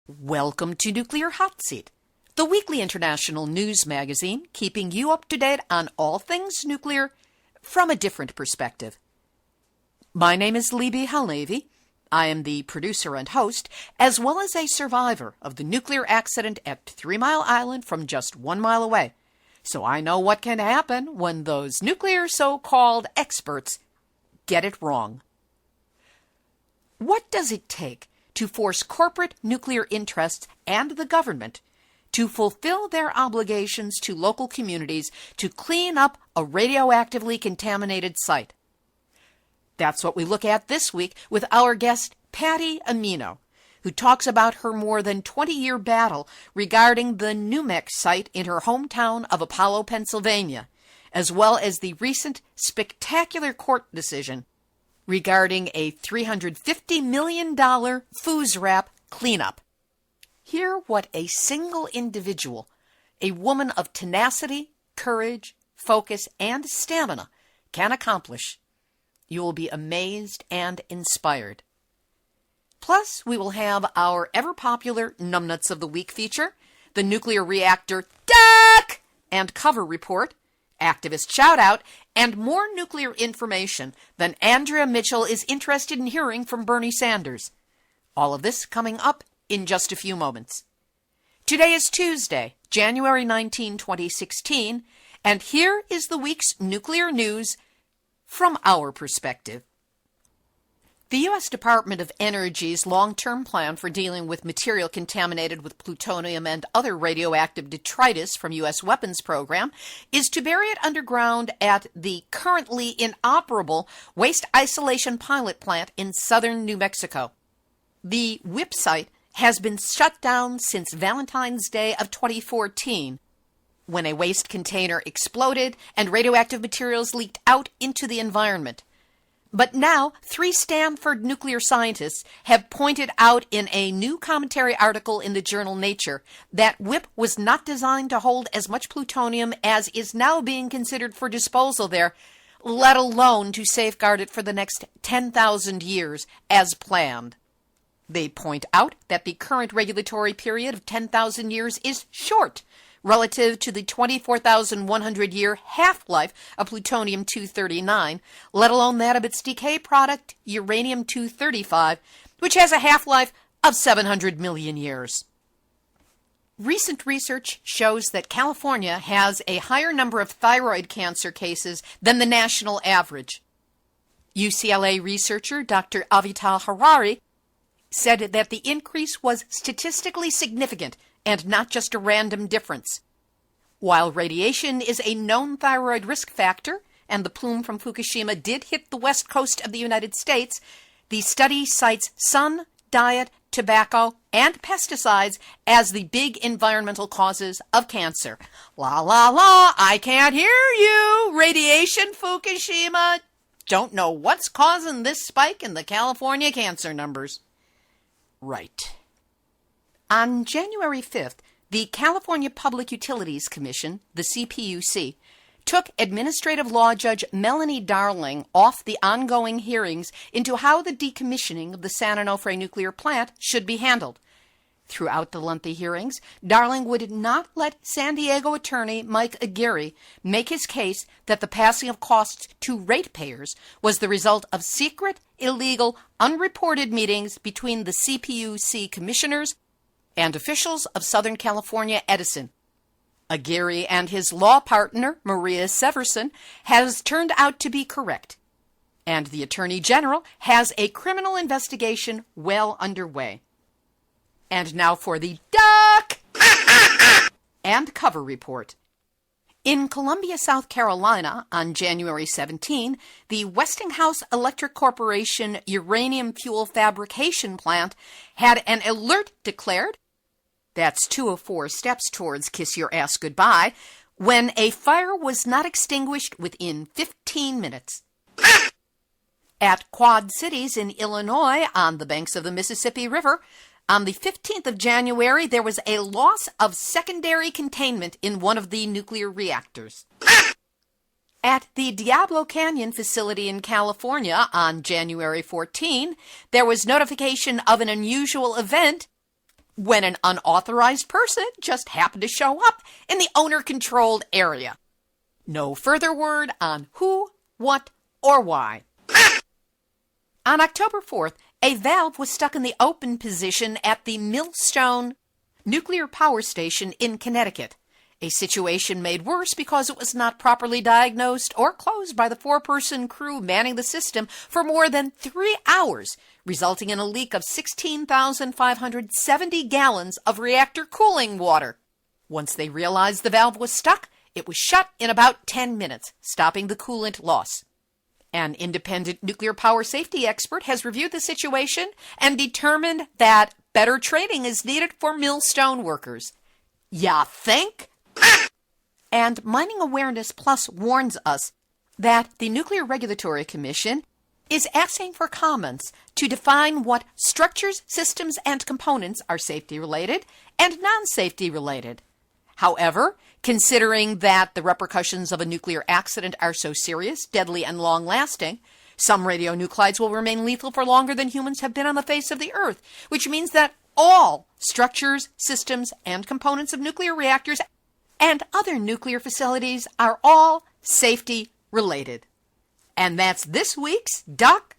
Welcome to Nuclear Hotseat, the weekly international news magazine keeping you up to date on all things nuclear from a different perspective. My name is Libby Halnavy. I am the producer and host, as well as a survivor of the nuclear accident at 3 Mile Island from just 1 mile away. So I know what can happen when those nuclear so-called experts get it wrong. What does it take to force corporate nuclear interests and the government to fulfill their obligations to local communities to clean up a radioactively contaminated site? That's what we look at this week with our guest, Patty Amino, who talks about her more than 20-year battle regarding the NUMEC site in her hometown of Apollo, Pennsylvania, as well as the recent spectacular court decision regarding a $350 million FOOSRAP cleanup. Hear what a single individual, a woman of tenacity, courage, focus, and stamina can accomplish. You will be amazed and inspired. Plus, we will have our ever-popular Numbnuts of the Week feature, the nuclear reactor duck and cover report, activist shout-out, and more nuclear information than Andrea Mitchell is interested in hearing from Bernie Sanders. All of this coming up in just a few moments. Today is Tuesday, January 19, 2016, and here is the week's nuclear news from our perspective. The U.S. Department of Energy's long-term plan for dealing with material contaminated with plutonium and other radioactive detritus from U.S. weapons program is to bury it underground at the currently inoperable waste isolation pilot plant in southern New Mexico. The WIP site has been shut down since Valentine's Day of 2014, when a waste container exploded and radioactive materials leaked out into the environment. But now, 3 Stanford nuclear scientists have pointed out in a new commentary article in the journal Nature that WIP was not designed to hold as much plutonium as is now being considered for disposal there, let alone to safeguard it for the next 10,000 years as planned. They point out that the current regulatory period of 10,000 years is short relative to the 24,100-year half-life of plutonium-239, let alone that of its decay product, uranium-235, which has a half-life of 700 million years. Recent research shows that California has a higher number of thyroid cancer cases than the national average. UCLA researcher Dr. Avital Harari said that the increase was statistically significant and not just a random difference. While radiation is a known thyroid risk factor, and the plume from Fukushima did hit the west coast of the United States, the study cites sun, diet, tobacco, and pesticides as the big environmental causes of cancer. La la la, I can't hear you! Radiation, Fukushima! Don't know what's causing this spike in the California cancer numbers. Right. On January 5th, the California Public Utilities Commission, the CPUC, took Administrative Law Judge Melanie Darling off the ongoing hearings into how the decommissioning of the San Onofre nuclear plant should be handled. Throughout the lengthy hearings, Darling would not let San Diego attorney Mike Aguirre make his case that the passing of costs to ratepayers was the result of secret, illegal, unreported meetings between the CPUC commissioners and officials of Southern California Edison. Aguirre and his law partner, Maria Severson, has turned out to be correct, and the Attorney General has a criminal investigation well underway. And now for the duck and cover report. In Columbia, South Carolina, on January 17, the Westinghouse Electric Corporation uranium fuel fabrication plant had an alert declared. That's 2 of 4 steps towards kiss your ass goodbye, when a fire was not extinguished within 15 minutes. At Quad Cities in Illinois, on the banks of the Mississippi River, on the 15th of January, there was a loss of secondary containment in one of the nuclear reactors. At the Diablo Canyon facility in California on January 14, there was notification of an unusual event when an unauthorized person just happened to show up in the owner-controlled area. No further word on who, what, or why. On October 4th, a valve was stuck in the open position at the Millstone Nuclear Power Station in Connecticut, a situation made worse because it was not properly diagnosed or closed by the 4-person crew manning the system for more than 3 hours, resulting in a leak of 16,570 gallons of reactor cooling water. Once they realized the valve was stuck, it was shut in about 10 minutes, stopping the coolant loss. An independent nuclear power safety expert has reviewed the situation and determined that better training is needed for Millstone workers. Ya think? And Mining Awareness Plus warns us that the Nuclear Regulatory Commission is asking for comments to define what structures, systems, and components are safety-related and non-safety related. However, considering that the repercussions of a nuclear accident are so serious, deadly, and long-lasting, some radionuclides will remain lethal for longer than humans have been on the face of the Earth, which means that all structures, systems, and components of nuclear reactors and other nuclear facilities are all safety-related. And that's this week's Doc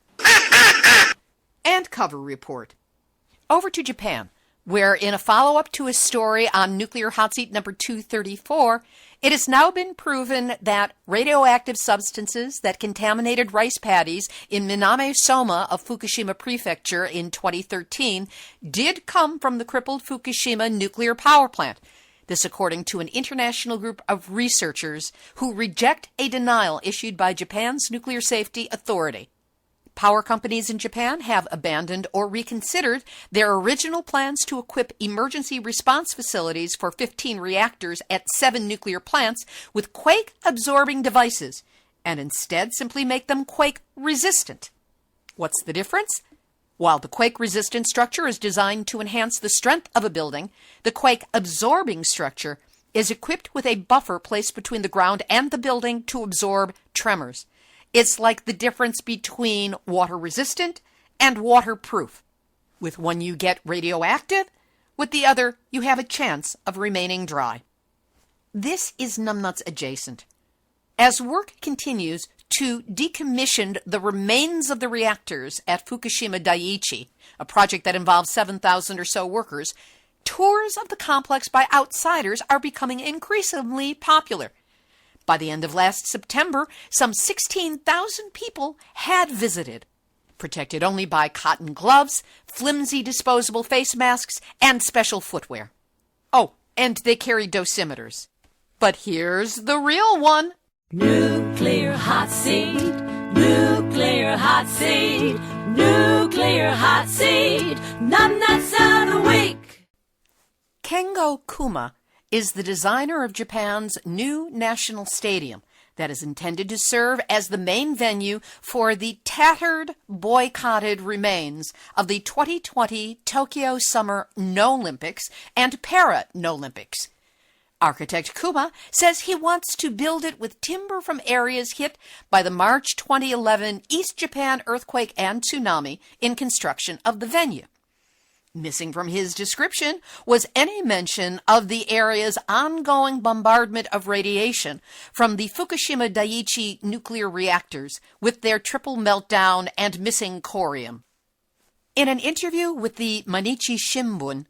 and Cover Report. Over to Japan, where in a follow-up to a story on nuclear Hotseat number 234, it has now been proven that radioactive substances that contaminated rice paddies in Miname-Soma of Fukushima Prefecture in 2013 did come from the crippled Fukushima nuclear power plant. This according to an international group of researchers who reject a denial issued by Japan's Nuclear Safety Authority. Power companies in Japan have abandoned or reconsidered their original plans to equip emergency response facilities for 15 reactors at 7 nuclear plants with quake-absorbing devices, and instead simply make them quake-resistant. What's the difference? While the quake-resistant structure is designed to enhance the strength of a building, the quake-absorbing structure is equipped with a buffer placed between the ground and the building to absorb tremors. It's like the difference between water-resistant and waterproof. With one you get radioactive, with the other you have a chance of remaining dry. This is numbnuts adjacent. As work continues to decommission the remains of the reactors at Fukushima Daiichi, a project that involves 7,000 or so workers, tours of the complex by outsiders are becoming increasingly popular. By the end of last September, some 16,000 people had visited, protected only by cotton gloves, flimsy disposable face masks, and special footwear. Oh, and they carry dosimeters. But here's the real one. Nuclear hot seat, nuclear hot seat, nuclear hot seat, numbnuts of the week. Kengo Kuma is the designer of Japan's new national stadium that is intended to serve as the main venue for the tattered, boycotted remains of the 2020 Tokyo Summer No-Olympics and Para-No-Olympics. Architect Kuma says he wants to build it with timber from areas hit by the March 2011 East Japan earthquake and tsunami in construction of the venue. Missing from his description was any mention of the area's ongoing bombardment of radiation from the Fukushima Daiichi nuclear reactors with their triple meltdown and missing corium. In an interview with the Mainichi Shimbun,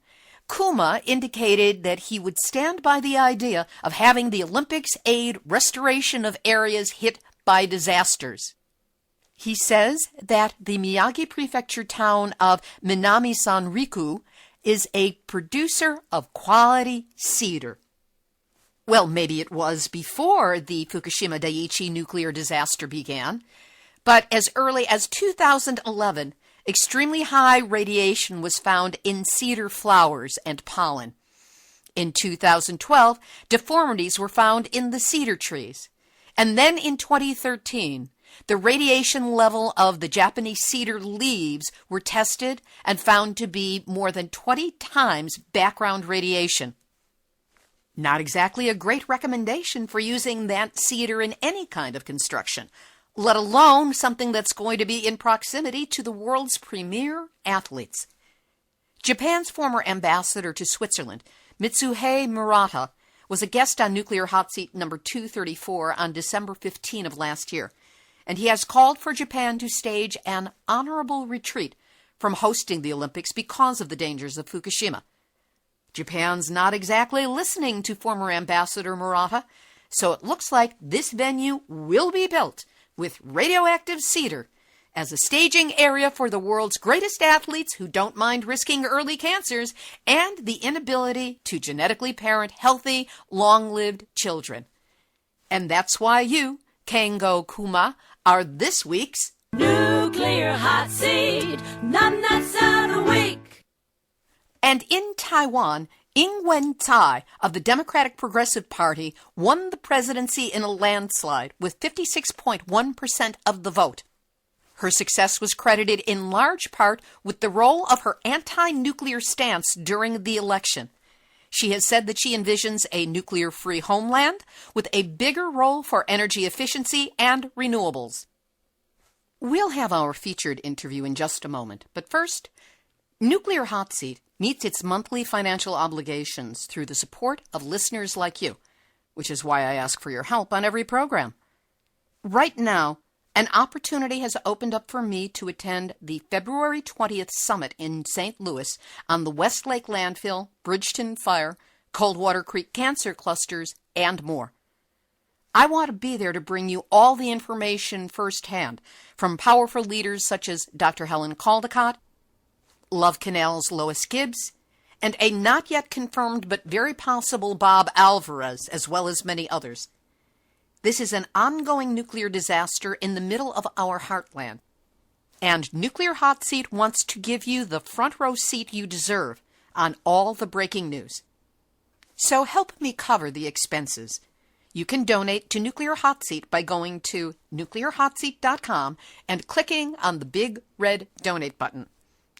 Kuma indicated that he would stand by the idea of having the Olympics aid restoration of areas hit by disasters. He says that the Miyagi Prefecture town of Minami-Sanriku is a producer of quality cedar. Well, maybe it was before the Fukushima Daiichi nuclear disaster began, but as early as 2011, extremely high radiation was found in cedar flowers and pollen. In 2012, deformities were found in the cedar trees. And then in 2013, the radiation level of the Japanese cedar leaves were tested and found to be more than 20 times background radiation. Not exactly a great recommendation for using that cedar in any kind of construction, let alone something that's going to be in proximity to the world's premier athletes. Japan's former ambassador to Switzerland, Mitsuhei Murata, was a guest on Nuclear Hot Seat number 234 on December 15 of last year, and he has called for Japan to stage an honorable retreat from hosting the Olympics because of the dangers of Fukushima. Japan's not exactly listening to former Ambassador Murata, so it looks like this venue will be built with radioactive cedar as a staging area for the world's greatest athletes who don't mind risking early cancers and the inability to genetically parent healthy, long-lived children. And that's why you, Kengo Kuma, are this week's Nuclear Hot Seat, numbnuts of the week. And in Taiwan, Ing-wen Tsai of the Democratic Progressive Party won the presidency in a landslide with 56.1% of the vote. Her success was credited in large part with the role of her anti-nuclear stance during the election. She has said that she envisions a nuclear-free homeland with a bigger role for energy efficiency and renewables. We'll have our featured interview in just a moment, but first, Nuclear Hot Seat meets its monthly financial obligations through the support of listeners like you, which is why I ask for your help on every program. Right now, an opportunity has opened up for me to attend the February 20th summit in St. Louis on the Westlake Landfill, Bridgeton Fire, Coldwater Creek Cancer Clusters, and more. I want to be there to bring you all the information firsthand from powerful leaders such as Dr. Helen Caldicott, Love Canal's Lois Gibbs, and a not yet confirmed but very possible Bob Alvarez, as well as many others. This is an ongoing nuclear disaster in the middle of our heartland. And Nuclear Hot Seat wants to give you the front row seat you deserve on all the breaking news. So help me cover the expenses. You can donate to Nuclear Hot Seat by going to nuclearhotseat.com and clicking on the big red donate button.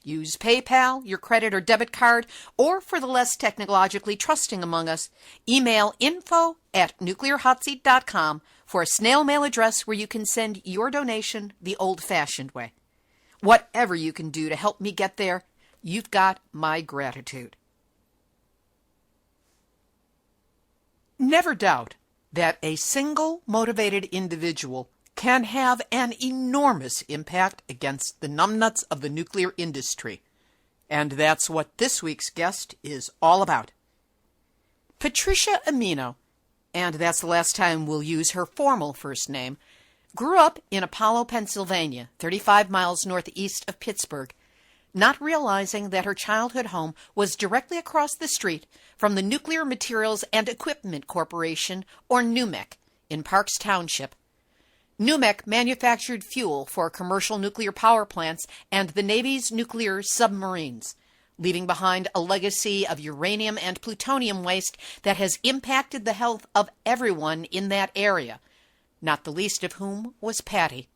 Use PayPal, your credit or debit card, or for the less technologically trusting among us, email info@nuclearhotseat.com for a snail mail address where you can send your donation the old-fashioned way. Whatever you can do to help me get there, you've got my gratitude. Never doubt that a single motivated individual can have an enormous impact against the numbnuts of the nuclear industry. And that's what this week's guest is all about. Patricia Amino, and that's the last time we'll use her formal first name, grew up in Apollo, Pennsylvania, 35 miles northeast of Pittsburgh, not realizing that her childhood home was directly across the street from the Nuclear Materials and Equipment Corporation, or NUMEC, in Parks Township. NUMEC manufactured fuel for commercial nuclear power plants and the Navy's nuclear submarines, leaving behind a legacy of uranium and plutonium waste that has impacted the health of everyone in that area, not the least of whom was Patty.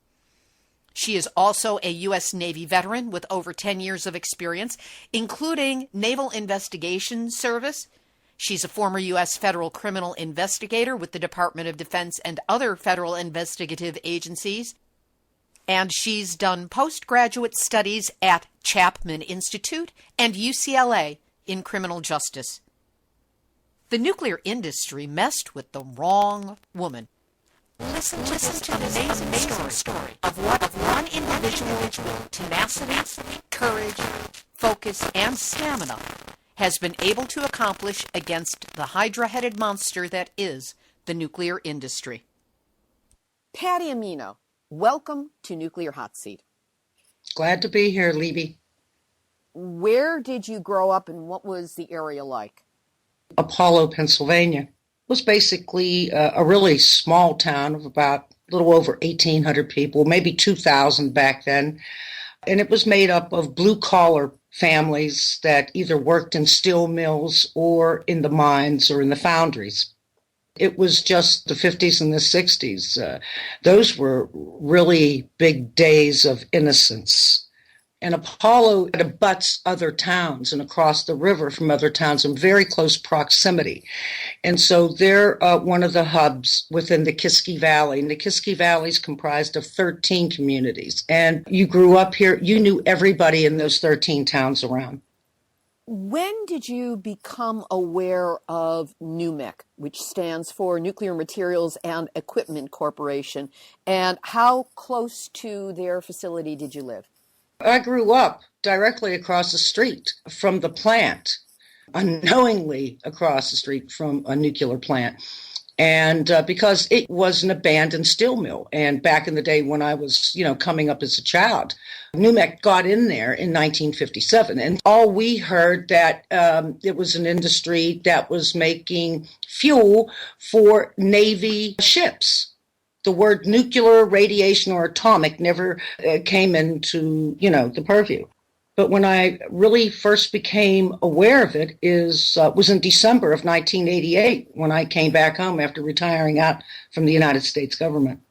She is also a U.S. Navy veteran with over 10 years of experience, including Naval Investigation Service. She's a former U.S. federal criminal investigator with the Department of Defense and other federal investigative agencies. And she's done postgraduate studies at Chapman Institute and UCLA in criminal justice. The nuclear industry messed with the wrong woman. Listen to the amazing story of what one individual's tenacity, courage, focus, and stamina has been able to accomplish against the hydra-headed monster that is the nuclear industry. Patty Amino, welcome to Nuclear Hot Seat. Glad to be here, Levy. Where did you grow up and what was the area like? Apollo, Pennsylvania was basically a really small town of about a little over 1,800 people, maybe 2,000 back then. And it was made up of blue-collar families that either worked in steel mills or in the mines or in the foundries. It was just the 50s and the 60s. Those were really big days of innocence. And Apollo abuts other towns and across the river from other towns in very close proximity. And so they're one of the hubs within the Kiski Valley. And the Kiski Valley is comprised of 13 communities. And you grew up here, you knew everybody in those 13 towns around. When did you become aware of NUMEC, which stands for Nuclear Materials and Equipment Corporation, and how close to their facility did you live? I grew up directly across the street from the plant, unknowingly across the street from a nuclear plant. And because it was an abandoned steel mill. And back in the day when I was, coming up as a child, NUMEC got in there in 1957. And all we heard that it was an industry that was making fuel for Navy ships. The word nuclear, radiation, or atomic never came into, the purview. But when I really first became aware of it was in December of 1988 when I came back home after retiring out from the United States government.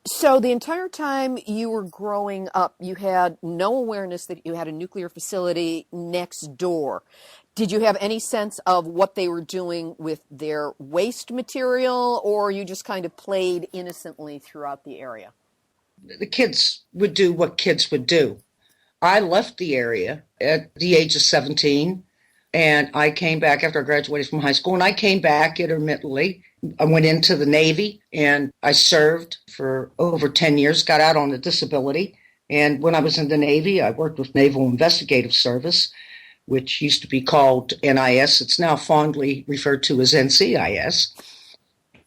So the entire time you were growing up, you had no awareness that you had a nuclear facility next door. Did you have any sense of what they were doing with their waste material, or you just kind of played innocently throughout the area? The kids would do what kids would do. I left the area at the age of 17, and I came back after I graduated from high school, and I came back intermittently. I went into the Navy, and I served for over 10 years, got out on a disability. And when I was in the Navy, I worked with Naval Investigative Service, which used to be called NIS. It's now fondly referred to as NCIS.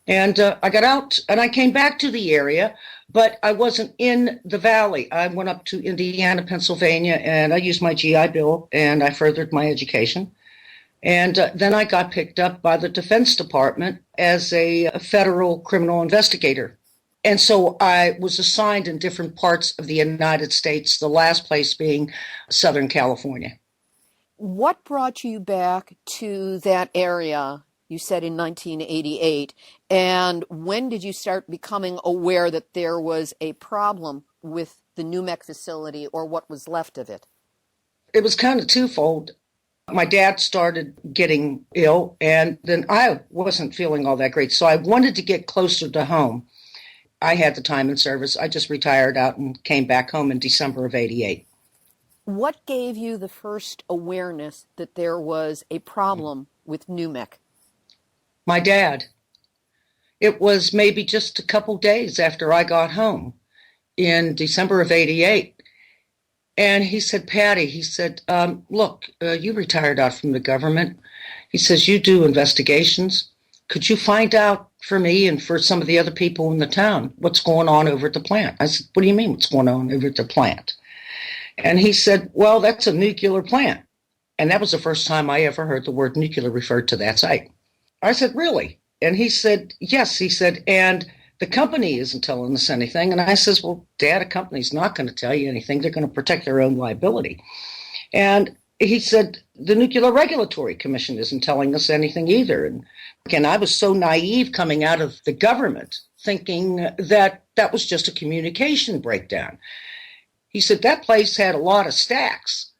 And I got out, and I came back to the area, but I wasn't in the valley. I went up to Indiana, Pennsylvania, and I used my GI Bill, and I furthered my education. And then I got picked up by the Defense Department as a federal criminal investigator. And so I was assigned in different parts of the United States, the last place being Southern California. What brought you back to that area, you said in 1988, and when did you start becoming aware that there was a problem with the NUMEC facility or what was left of it? It was kind of twofold. My dad started getting ill, and then I wasn't feeling all that great, so I wanted to get closer to home. I had the time in service. I just retired out and came back home in December of 88. What gave you the first awareness that there was a problem with NUMEC? My dad. It was maybe just a couple days after I got home in December of 88. And he said, Patty, he said, look, you retired out from the government. He says, you do investigations. Could you find out for me and for some of the other people in the town what's going on over at the plant? I said, what do you mean what's going on over at the plant? And he said, well, that's a nuclear plant. And that was the first time I ever heard the word nuclear referred to that site. I said, really? And he said, yes. He said, and the company isn't telling us anything. And I says, well, Dad, a company's not going to tell you anything. They're going to protect their own liability. And he said, the Nuclear Regulatory Commission isn't telling us anything either. And I was so naive coming out of the government, thinking that that was just a communication breakdown. He said, that place had a lot of stacks.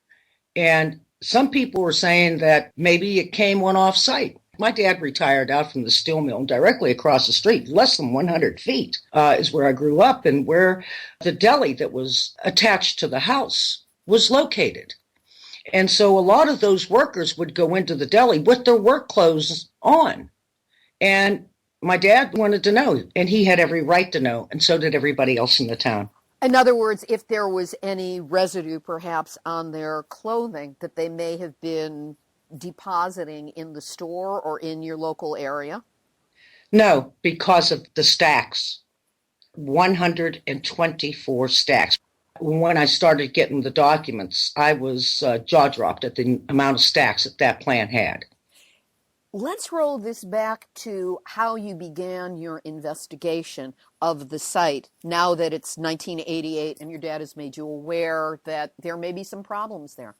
And some people were saying that maybe it came one off site. My dad retired out from the steel mill directly across the street, less than 100 feet is where I grew up and where the deli that was attached to the house was located. And so a lot of those workers would go into the deli with their work clothes on. And my dad wanted to know, and he had every right to know, and so did everybody else in the town. In other words, if there was any residue perhaps on their clothing that they may have been depositing in the store or in your local area? No, because of the stacks. 124 stacks. When I started getting the documents, I was jaw-dropped at the amount of stacks that plant had. Let's roll this back to how you began your investigation of the site now that it's 1988 and your dad has made you aware that there may be some problems there.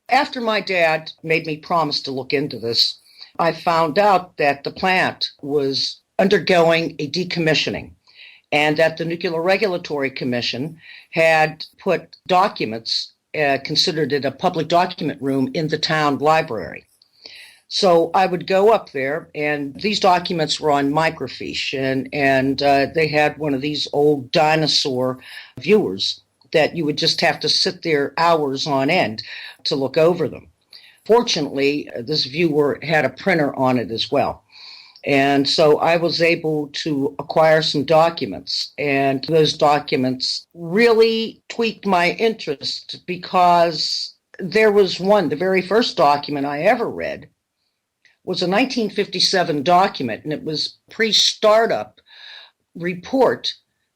After my dad made me promise to look into this, I found out that the plant was undergoing a decommissioning and that the Nuclear Regulatory Commission had put documents, considered it a public document room in the town library. So I would go up there, and these documents were on microfiche, and they had one of these old dinosaur viewers that you would just have to sit there hours on end to look over them. Fortunately, this viewer had a printer on it as well. And so I was able to acquire some documents, and those documents really tweaked my interest because there was one, the very first document I ever read was a 1957 document, and it was pre-startup report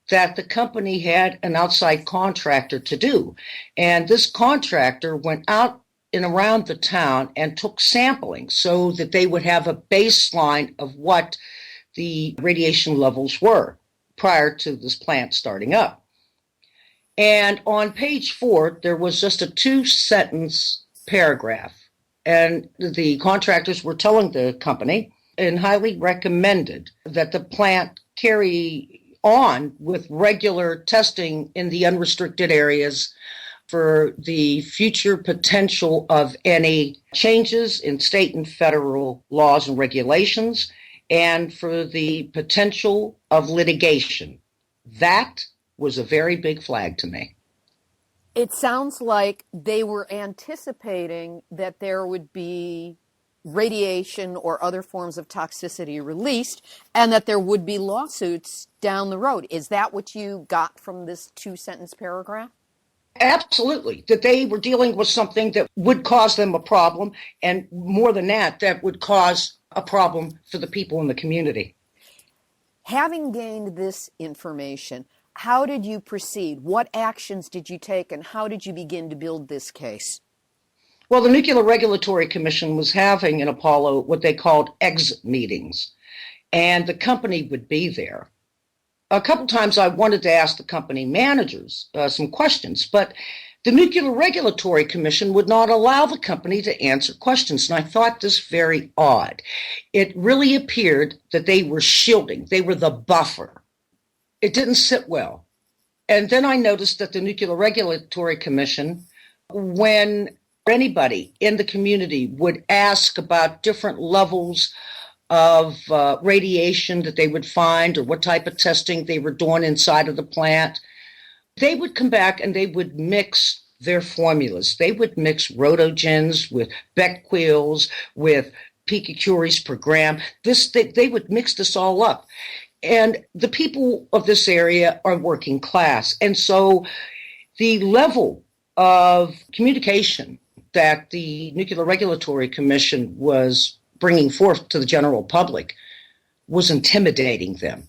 that the company had an outside contractor to do. And this contractor went out and around the town and took sampling so that they would have a baseline of what the radiation levels were prior to this plant starting up. And on page 4, there was just a 2-sentence paragraph. And the contractors were telling the company and highly recommended that the plant carry on with regular testing in the unrestricted areas for the future potential of any changes in state and federal laws and regulations, and for the potential of litigation. That was a very big flag to me. It sounds like they were anticipating that there would be radiation or other forms of toxicity released, and that there would be lawsuits down the road. Is that what you got from this 2-sentence paragraph? Absolutely, that they were dealing with something that would cause them a problem, and more than that, that would cause a problem for the people in the community. Having gained this information, how did you proceed? What actions did you take, and how did you begin to build this case? Well, the Nuclear Regulatory Commission was having in Apollo what they called exit meetings, and the company would be there. A couple times I wanted to ask the company managers some questions, but the Nuclear Regulatory Commission would not allow the company to answer questions, and I thought this very odd. It really appeared that they were shielding. They were the buffer. It didn't sit well. And then I noticed that the Nuclear Regulatory Commission, when anybody in the community would ask about different levels of radiation that they would find or what type of testing they were doing inside of the plant, they would come back and they would mix their formulas. They would mix rotogens with Becquerels, with picocuries per gram. They would mix this all up. And the people of this area are working class. And so the level of communication that the Nuclear Regulatory Commission was bringing forth to the general public was intimidating them.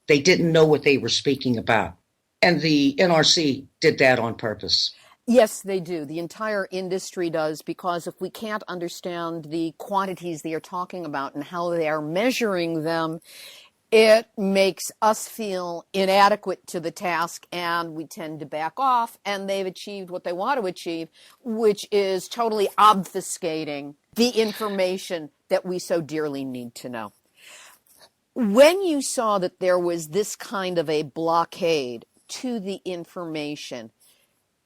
They didn't know what they were speaking about. And the NRC did that on purpose. Yes, they do. The entire industry does, because if we can't understand the quantities they are talking about and how they are measuring them, it makes us feel inadequate to the task, and we tend to back off, and they've achieved what they want to achieve, which is totally obfuscating the information that we so dearly need to know. When you saw that there was this kind of a blockade to the information,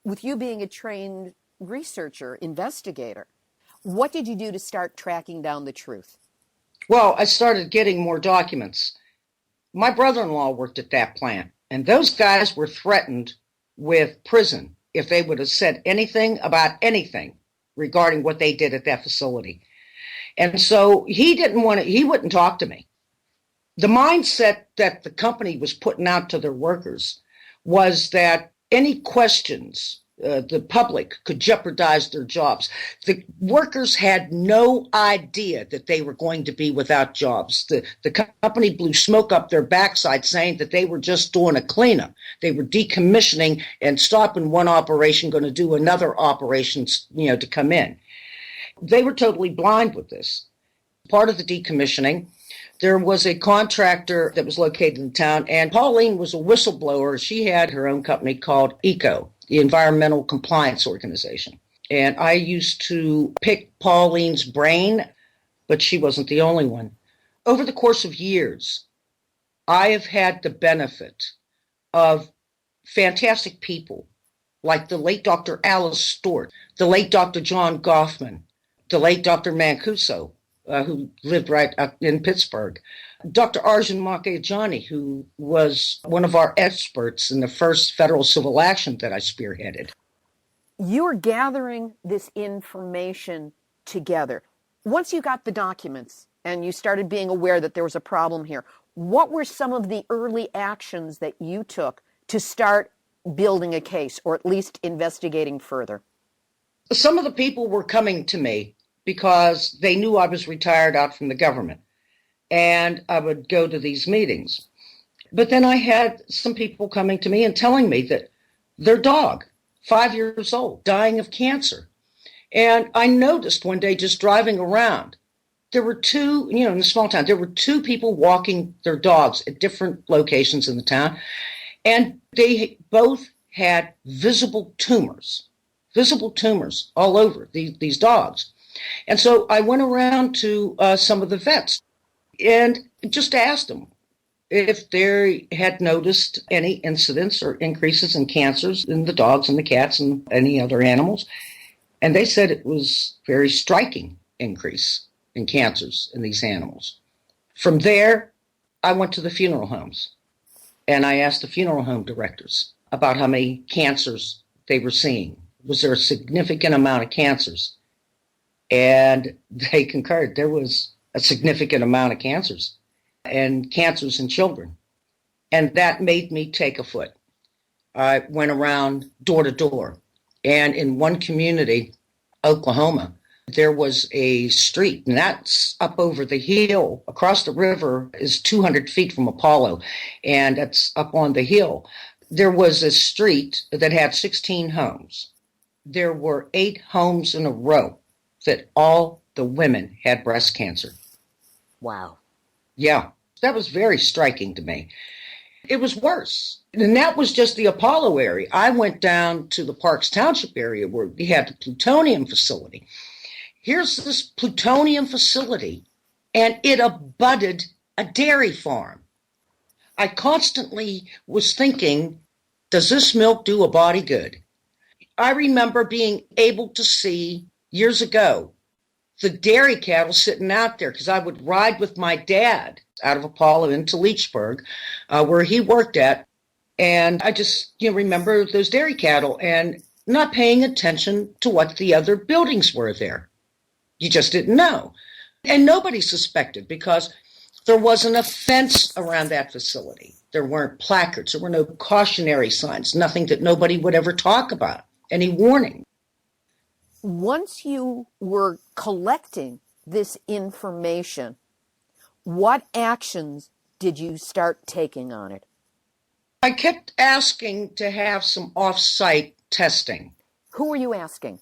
with you being a trained researcher, investigator, what did you do to start tracking down the truth? Well, I started getting more documents. My brother-in-law worked at that plant, and those guys were threatened with prison if they would have said anything about anything regarding what they did at that facility. And so he wouldn't talk to me. The mindset that the company was putting out to their workers was that any questions the public could jeopardize their jobs. The workers had no idea that they were going to be without jobs. The company blew smoke up their backside saying that they were just doing a cleanup. They were decommissioning and stopping one operation, going to do another operation, to come in. They were totally blind with this. Part of the decommissioning, there was a contractor that was located in town, and Pauline was a whistleblower. She had her own company called ECO, the Environmental Compliance Organization. And I used to pick Pauline's brain, but she wasn't the only one. Over the course of years, I have had the benefit of fantastic people like the late Dr. Alice Stewart, the late Dr. John Goffman, the late Dr. Mancuso, who lived right up in Pittsburgh, Dr. Arjun Makhijani, who was one of our experts in the first federal civil action that I spearheaded. You are gathering this information together. Once you got the documents and you started being aware that there was a problem here, what were some of the early actions that you took to start building a case, or at least investigating further? Some of the people were coming to me because they knew I was retired out from the government, and I would go to these meetings. But then I had some people coming to me and telling me that their dog, 5 years old, dying of cancer. And I noticed one day just driving around, there were two, in a small town, there were two people walking their dogs at different locations in the town, and they both had visible tumors all over these dogs. And so I went around to some of the vets and just asked them if they had noticed any incidents or increases in cancers in the dogs and the cats and any other animals. And they said it was a very striking increase in cancers in these animals. From there, I went to the funeral homes and I asked the funeral home directors about how many cancers they were seeing. Was there a significant amount of cancers? And they concurred. There was a significant amount of cancers, and cancers in children. And that made me take a foot. I went around door to door. And in one community, Oklahoma, there was a street, and that's up over the hill. Across the river is 200 feet from Apollo, and that's up on the hill. There was a street that had 16 homes. There were 8 homes in a row that all the women had breast cancer. Wow. Yeah, that was very striking to me. It was worse. And that was just the Apollo area. I went down to the Parks Township area where we had the plutonium facility. Here's this plutonium facility, and it abutted a dairy farm. I constantly was thinking, does this milk do a body good? I remember being able to see years ago the dairy cattle sitting out there, because I would ride with my dad out of Apollo into Leechburg, where he worked at. And I just remember those dairy cattle and not paying attention to what the other buildings were there. You just didn't know. And nobody suspected because there wasn't a fence around that facility. There weren't placards. There were no cautionary signs, nothing that nobody would ever talk about, any warning. Once you were collecting this information, what actions did you start taking on it? I kept asking to have some off-site testing. Who were you asking?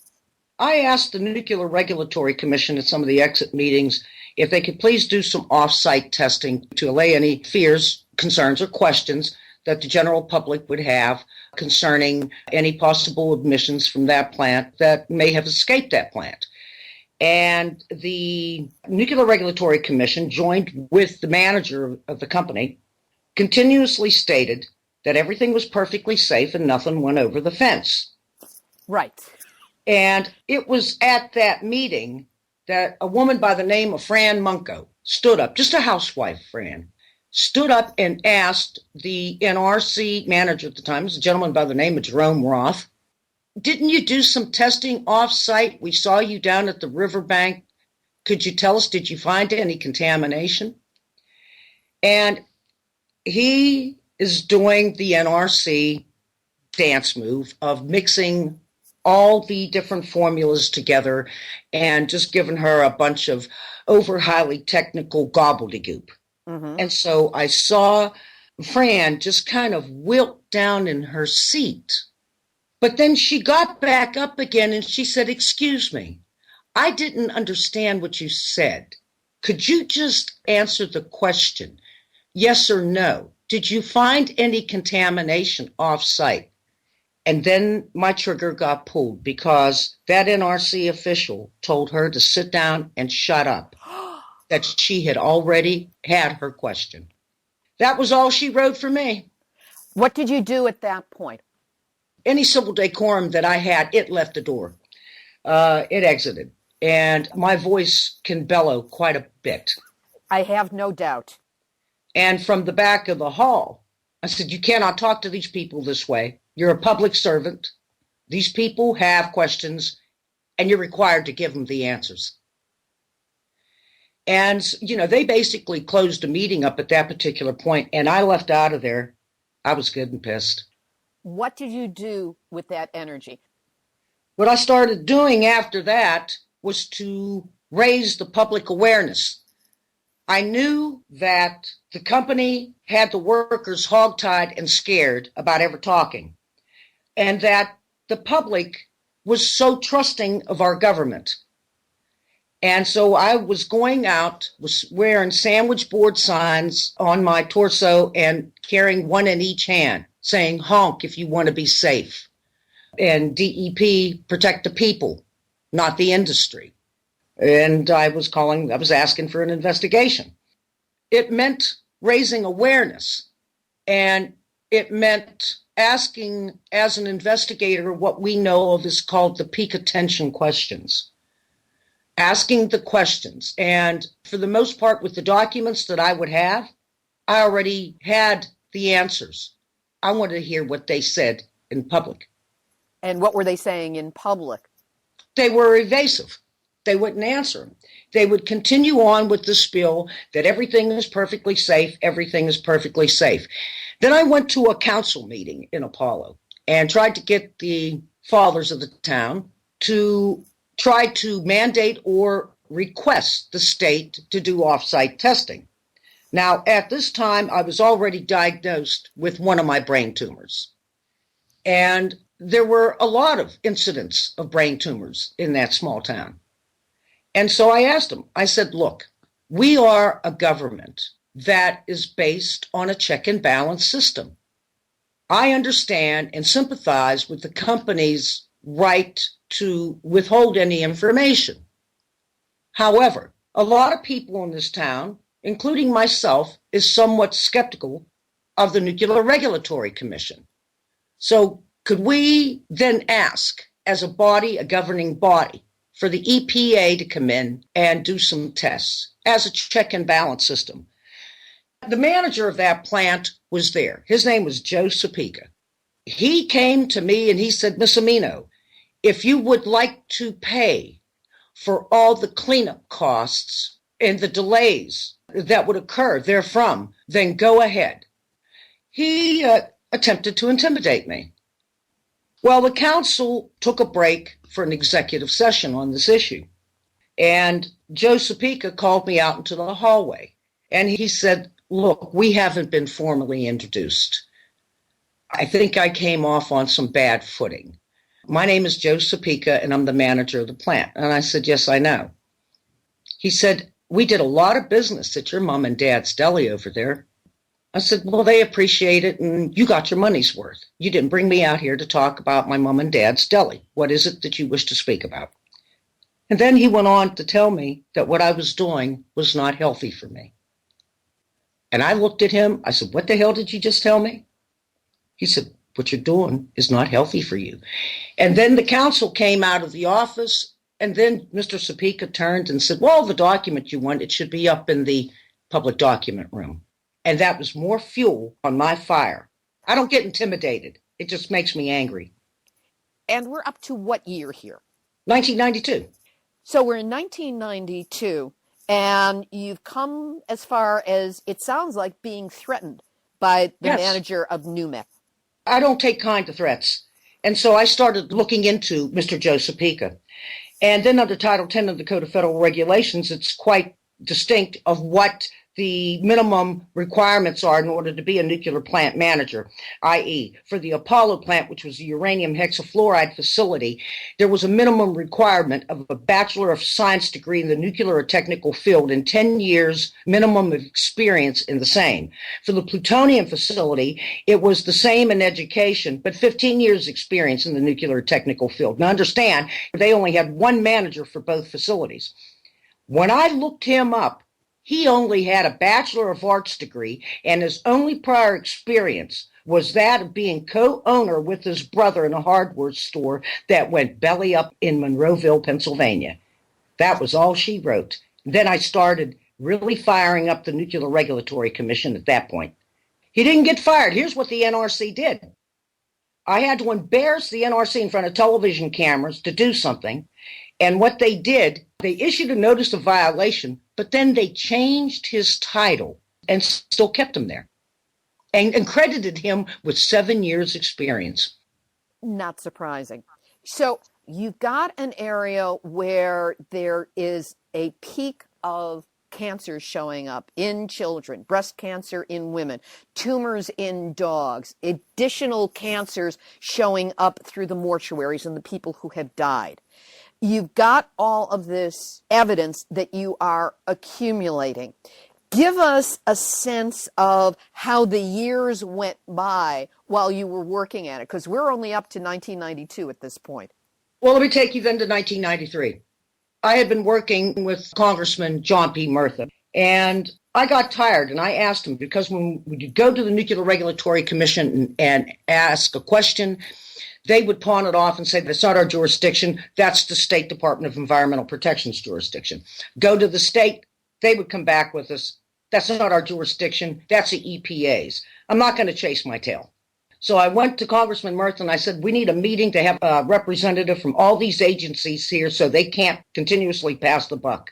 I asked the Nuclear Regulatory Commission at some of the exit meetings if they could please do some off-site testing to allay any fears, concerns, or questions that the general public would have concerning any possible emissions from that plant that may have escaped that plant. And the Nuclear Regulatory Commission, joined with the manager of the company, continuously stated that everything was perfectly safe and nothing went over the fence. Right. And it was at that meeting that a woman by the name of Fran Munko stood up, just a housewife, Fran, stood up and asked the NRC manager at the time, it was a gentleman by the name of Jerome Roth, didn't you do some testing off-site? We saw you down at the riverbank. Could you tell us, did you find any contamination? And he is doing the NRC dance move of mixing all the different formulas together and just giving her a bunch of over highly technical gobbledygook. Mm-hmm. And so I saw Fran just kind of wilt down in her seat. But then she got back up again and she said, "Excuse me, I didn't understand what you said. Could you just answer the question, yes or no? Did you find any contamination off-site?" And then my trigger got pulled because that NRC official told her to sit down and shut up, that she had already had her question. That was all she wrote for me. What did you do at that point? Any civil decorum that I had, it left the door. It exited. And my voice can bellow quite a bit. I have no doubt. And from the back of the hall, I said, "You cannot talk to these people this way. You're a public servant. These people have questions, and you're required to give them the answers. And, they basically closed a meeting up at that particular point, and I left out of there. I was good and pissed. What did you do with that energy? What I started doing after that was to raise the public awareness. I knew that the company had the workers hogtied and scared about ever talking, and that the public was so trusting of our government. And so I was going out, was wearing sandwich board signs on my torso and carrying one in each hand, saying, honk if you want to be safe. And DEP, protect the people, not the industry. And I was asking for an investigation. It meant raising awareness, and it meant asking, as an investigator, what we know of is called the peak attention questions. Asking the questions. And for the most part, with the documents that I would have, I already had the answers. I wanted to hear what they said in public. And what were they saying in public? They were evasive. They wouldn't answer them. They would continue on with the spiel that everything is perfectly safe, everything is perfectly safe. Then I went to a council meeting in Apollo and tried to get the fathers of the town to try to mandate or request the state to do off-site testing. Now, at this time, I was already diagnosed with one of my brain tumors. And there were a lot of incidents of brain tumors in that small town. And so I asked them, I said, look, we are a government that is based on a check and balance system. I understand and sympathize with the company's right to withhold any information. However, a lot of people in this town, including myself, is somewhat skeptical of the Nuclear Regulatory Commission. So could we then ask, as a body, a governing body, for the EPA to come in and do some tests as a check and balance system? The manager of that plant was there. His name was Joe Sapika. He came to me and he said, Miss Amino, if you would like to pay for all the cleanup costs and the delays that would occur therefrom, then go ahead. He attempted to intimidate me. Well, the council took a break for an executive session on this issue. And Joe Sapika called me out into the hallway. And he said, look, we haven't been formally introduced. I think I came off on some bad footing. My name is Joe Sapika, and I'm the manager of the plant. And I said, yes, I know. He said, we did a lot of business at your mom and dad's deli over there. I said, well, they appreciate it, and you got your money's worth. You didn't bring me out here to talk about my mom and dad's deli. What is it that you wish to speak about? And then he went on to tell me that what I was doing was not healthy for me. And I looked at him. I said, what the hell did you just tell me? He said, what you're doing is not healthy for you. And then the council came out of the office, and then Mr. Sapika turned and said, well, the document you want, it should be up in the public document room. And that was more fuel on my fire. I don't get intimidated. It just makes me angry. And we're up to what year here? 1992. So we're in 1992, and you've come as far as, it sounds like, being threatened by the manager of NUMEC. I don't take kind to threats. And so I started looking into Mr. Joe Sapika. And then under Title 10 of the Code of Federal Regulations, it's quite distinct of what the minimum requirements are in order to be a nuclear plant manager, i.e., for the Apollo plant, which was a uranium hexafluoride facility, there was a minimum requirement of a Bachelor of Science degree in the nuclear or technical field and 10 years minimum of experience in the same. For the plutonium facility, it was the same in education, but 15 years experience in the nuclear or technical field. Now understand, they only had one manager for both facilities. When I looked him up, he only had a Bachelor of Arts degree, and his only prior experience was that of being co-owner with his brother in a hardware store that went belly up in Monroeville, Pennsylvania. That was all she wrote. Then I started really firing up the Nuclear Regulatory Commission at that point. He didn't get fired. Here's what the NRC did. I had to embarrass the NRC in front of television cameras to do something. And what they did, they issued a notice of violation, but then they changed his title and still kept him there and credited him with 7 years experience. Not surprising. So you've got an area where there is a peak of cancers showing up in children, breast cancer in women, tumors in dogs, additional cancers showing up through the mortuaries and the people who have died. You've got all of this evidence that you are accumulating. Give us a sense of how the years went by while you were working at it, because we're only up to 1992 at this point. Well, let me take you then to 1993. I had been working with Congressman John P. Murtha, and I got tired, and I asked him, because when you go to the Nuclear Regulatory Commission and ask a question, they would pawn it off and say, that's not our jurisdiction, that's the State Department of Environmental Protection's jurisdiction. Go to the state, they would come back with us, that's not our jurisdiction, that's the EPA's. I'm not going to chase my tail. So I went to Congressman Murtha and I said, we need a meeting to have a representative from all these agencies here so they can't continuously pass the buck.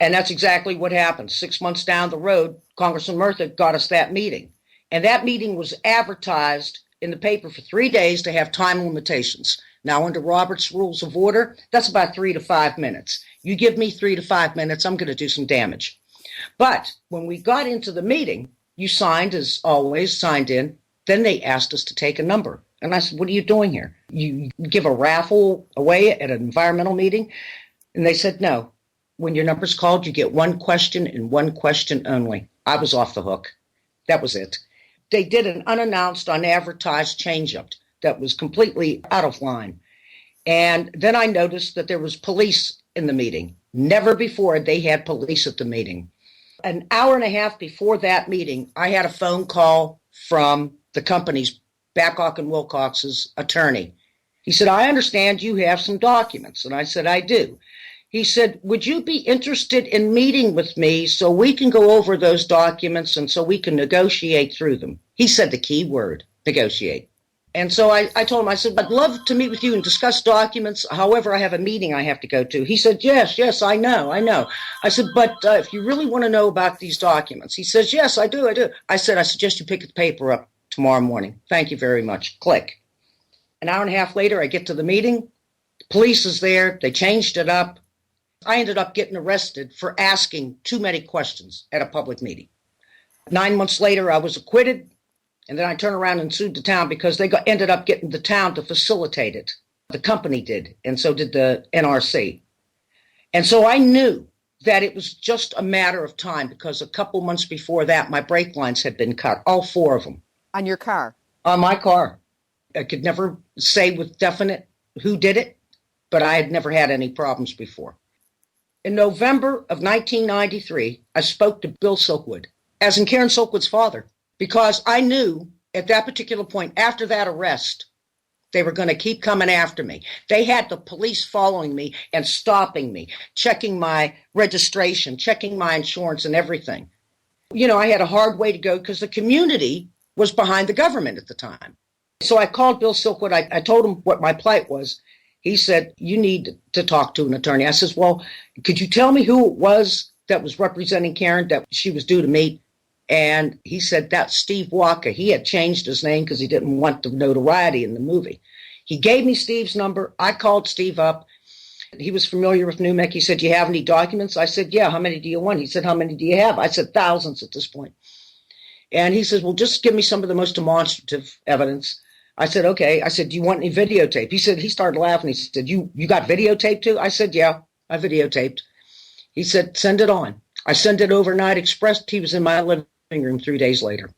And that's exactly what happened. 6 months down the road, Congressman Murtha got us that meeting. And that meeting was advertised in the paper for 3 days to have time limitations. Now, under Robert's Rules of Order, that's about 3 to 5 minutes. You give me 3 to 5 minutes, I'm going to do some damage. But when we got into the meeting, you signed, as always, signed in. Then they asked us to take a number. And I said, what are you doing here? You give a raffle away at an environmental meeting? And they said, no. When your number's called, you get one question and one question only. I was off the hook. That was it. They did an unannounced, unadvertised change-up that was completely out of line. And then I noticed that there was police in the meeting. Never before they had police at the meeting. An hour and a half before that meeting, I had a phone call from the company's, Babcock and Wilcox's attorney. He said, I understand you have some documents. And I said, I do. He said, would you be interested in meeting with me so we can go over those documents and so we can negotiate through them? He said the key word, negotiate. And so I told him, I said, I'd love to meet with you and discuss documents. However, I have a meeting I have to go to. He said, yes, I know. I said, but if you really want to know about these documents, he says, yes, I do. I said, I suggest you pick the paper up tomorrow morning. Thank you very much. Click. An hour and a half later, I get to the meeting. The police is there. They changed it up. I ended up getting arrested for asking too many questions at a public meeting. 9 months later, I was acquitted. And then I turned around and sued the town because they ended up getting the town to facilitate it. The company did, and so did the NRC. And so I knew that it was just a matter of time because a couple months before that, my brake lines had been cut, all 4 of them. On your car? On my car. I could never say with definite who did it, but I had never had any problems before. In November of 1993, I spoke to Bill Silkwood, as in Karen Silkwood's father. Because I knew at that particular point, after that arrest, they were going to keep coming after me. They had the police following me and stopping me, checking my registration, checking my insurance and everything. You know, I had a hard way to go because the community was behind the government at the time. So I called Bill Silkwood. I told him what my plight was. He said, you need to talk to an attorney. I says, well, could you tell me who it was that was representing Karen that she was due to meet? And he said, that's Steve Walker. He had changed his name because he didn't want the notoriety in the movie. He gave me Steve's number. I called Steve up. He was familiar with NUMEC. He said, do you have any documents? I said, yeah. How many do you want? He said, how many do you have? I said, thousands at this point. And he says, well, just give me some of the most demonstrative evidence. I said, okay. I said, do you want any videotape? He started laughing. He said, you got videotape too? I said, yeah, I videotaped. He said, send it on. I sent it overnight express. He was in my living room 3 days later.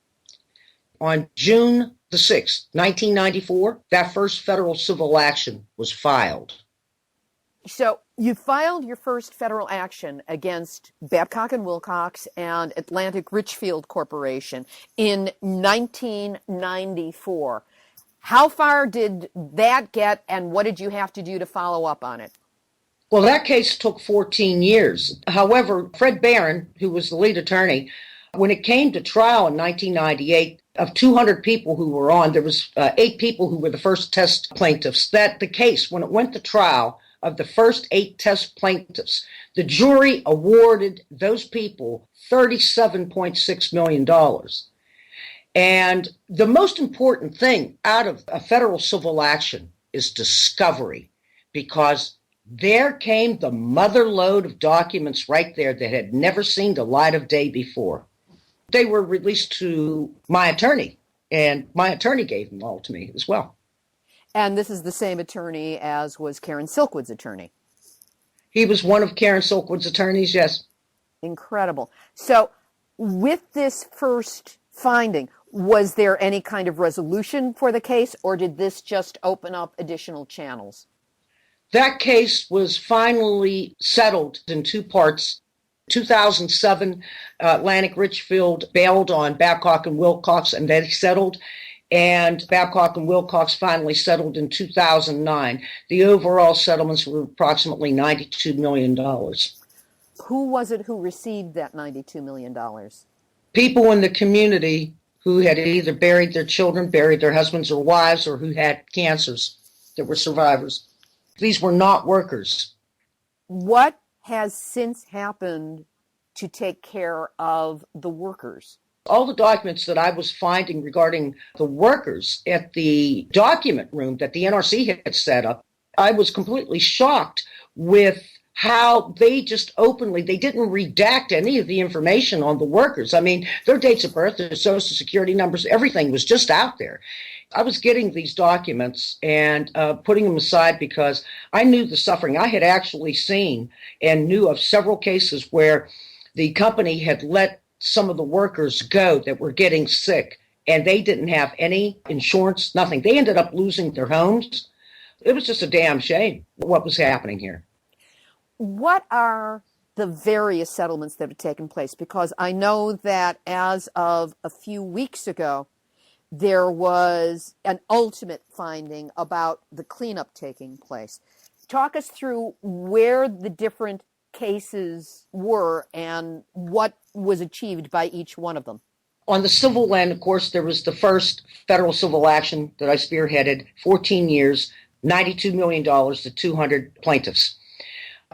On June the 6th, 1994, that first federal civil action was filed. So you filed your first federal action against Babcock and Wilcox and Atlantic Richfield Corporation in 1994. How far did that get, and what did you have to do to follow up on it? Well, that case took 14 years. However, Fred Barron, who was the lead attorney, when it came to trial in 1998, of 200 people who were on, there was 8 people who were the first test plaintiffs. That the case, when it went to trial, of the first 8 test plaintiffs, the jury awarded those people $37.6 million. And the most important thing out of a federal civil action is discovery, because there came the mother lode of documents right there that had never seen the light of day before. They were released to my attorney, and my attorney gave them all to me as well. And this is the same attorney as was Karen Silkwood's attorney. He was one of Karen Silkwood's attorneys, yes. Incredible. So with this first finding, was there any kind of resolution for the case, or did this just open up additional channels? That case was finally settled in 2 parts. 2007, Atlantic Richfield bailed on Babcock and Wilcox, and they settled. And Babcock and Wilcox finally settled in 2009. The overall settlements were approximately $92 million. Who was it who received that $92 million? People in the community who had either buried their children, buried their husbands or wives, or who had cancers that were survivors. These were not workers. What has since happened to take care of the workers? All the documents that I was finding regarding the workers at the document room that the NRC had set up, I was completely shocked with how they just openly, they didn't redact any of the information on the workers. I mean, their dates of birth, their social security numbers, everything was just out there. I was getting these documents and putting them aside because I knew the suffering. I had actually seen and knew of several cases where the company had let some of the workers go that were getting sick, and they didn't have any insurance, nothing. They ended up losing their homes. It was just a damn shame what was happening here. What are the various settlements that have taken place? Because I know that as of a few weeks ago, there was an ultimate finding about the cleanup taking place. Talk us through where the different cases were and what was achieved by each one of them. On the civil land, of course, there was the first federal civil action that I spearheaded, 14 years, $92 million to 200 plaintiffs.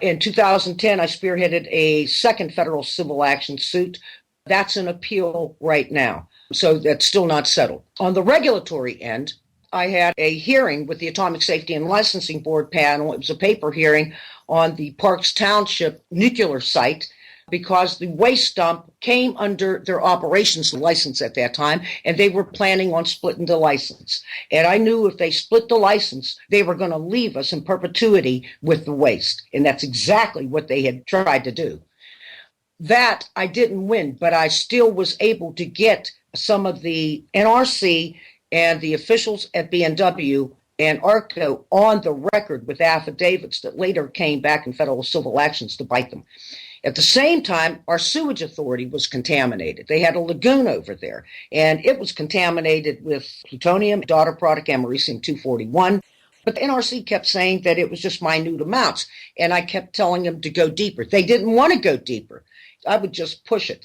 In 2010, I spearheaded a second federal civil action suit. That's an appeal right now, so that's still not settled. On the regulatory end, I had a hearing with the Atomic Safety and Licensing Board panel. It was a paper hearing on the Parks Township nuclear site because the waste dump came under their operations license at that time, and they were planning on splitting the license. And I knew if they split the license, they were going to leave us in perpetuity with the waste. And that's exactly what they had tried to do. That I didn't win, but I still was able to get some of the NRC and the officials at B&W and ARCO on the record with affidavits that later came back in federal civil actions to bite them. At the same time, our sewage authority was contaminated. They had a lagoon over there, and it was contaminated with plutonium, daughter product americium-241. But the NRC kept saying that it was just minute amounts, and I kept telling them to go deeper. They didn't want to go deeper. I would just push it.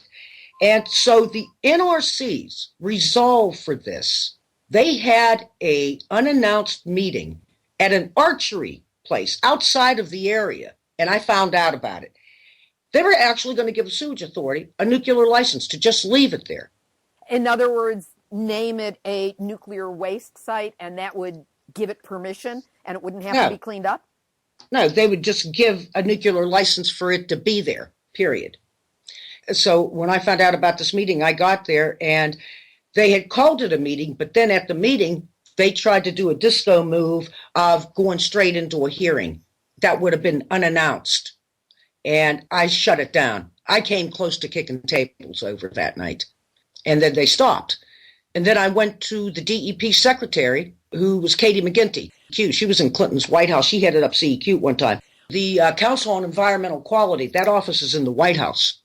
And so the NRC's resolve for this, they had an unannounced meeting at an archery place outside of the area, and I found out about it. They were actually going to give the sewage authority a nuclear license to just leave it there. In other words, name it a nuclear waste site, and that would give it permission, and it wouldn't have to be cleaned up? No, they would just give a nuclear license for it to be there, period. So when I found out about this meeting, I got there, and they had called it a meeting, but then at the meeting, they tried to do a disco move of going straight into a hearing. That would have been unannounced. And I shut it down. I came close to kicking tables over that night. And then they stopped. And then I went to the DEP secretary, who was Katie McGinty. She was in Clinton's White House. She headed up CEQ one time. The Council on Environmental Quality, that office is in the White House.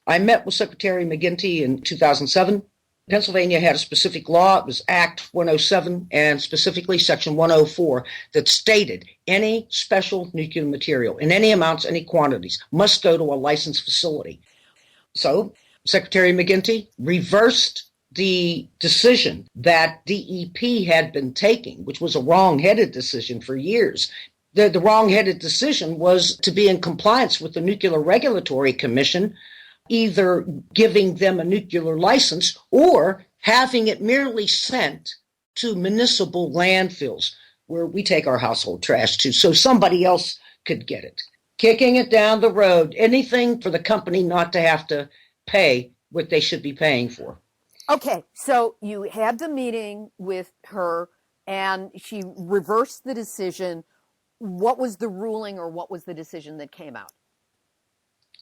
I met with Secretary McGinty in 2007. Pennsylvania had a specific law. It was Act 107 and specifically Section 104 that stated any special nuclear material in any amounts, any quantities must go to a licensed facility. So Secretary McGinty reversed the decision that DEP had been taking, which was a wrong-headed decision for years. The wrong-headed decision was to be in compliance with the Nuclear Regulatory Commission, either giving them a nuclear license or having it merely sent to municipal landfills where we take our household trash to, so somebody else could get it. Kicking it down the road, anything for the company not to have to pay what they should be paying for. Okay, so you had the meeting with her and she reversed the decision. What was the ruling or what was the decision that came out?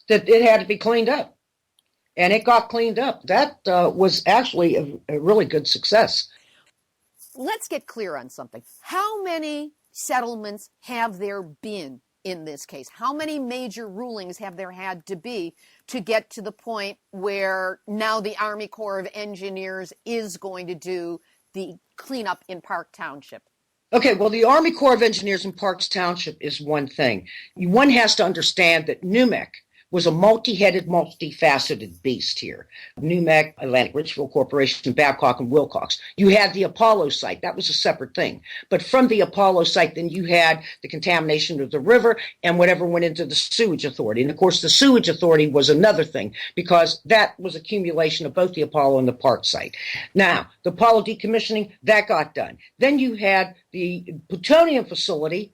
That it had to be cleaned up. And it got cleaned up. That was actually a really good success. Let's get clear on something. How many settlements have there been in this case? How many major rulings have there had to be to get to the point where now the Army Corps of Engineers is going to do the cleanup in Park Township? Okay, well, the Army Corps of Engineers in Parks Township is one thing. One has to understand that NUMEC was a multi-headed, multifaceted beast here. NUMEC, Atlantic Richfield Corporation, Babcock and Wilcox. You had the Apollo site. That was a separate thing. But from the Apollo site, then you had the contamination of the river and whatever went into the sewage authority. And of course, the sewage authority was another thing because that was accumulation of both the Apollo and the Park site. Now, the Apollo decommissioning, that got done. Then you had the plutonium facility.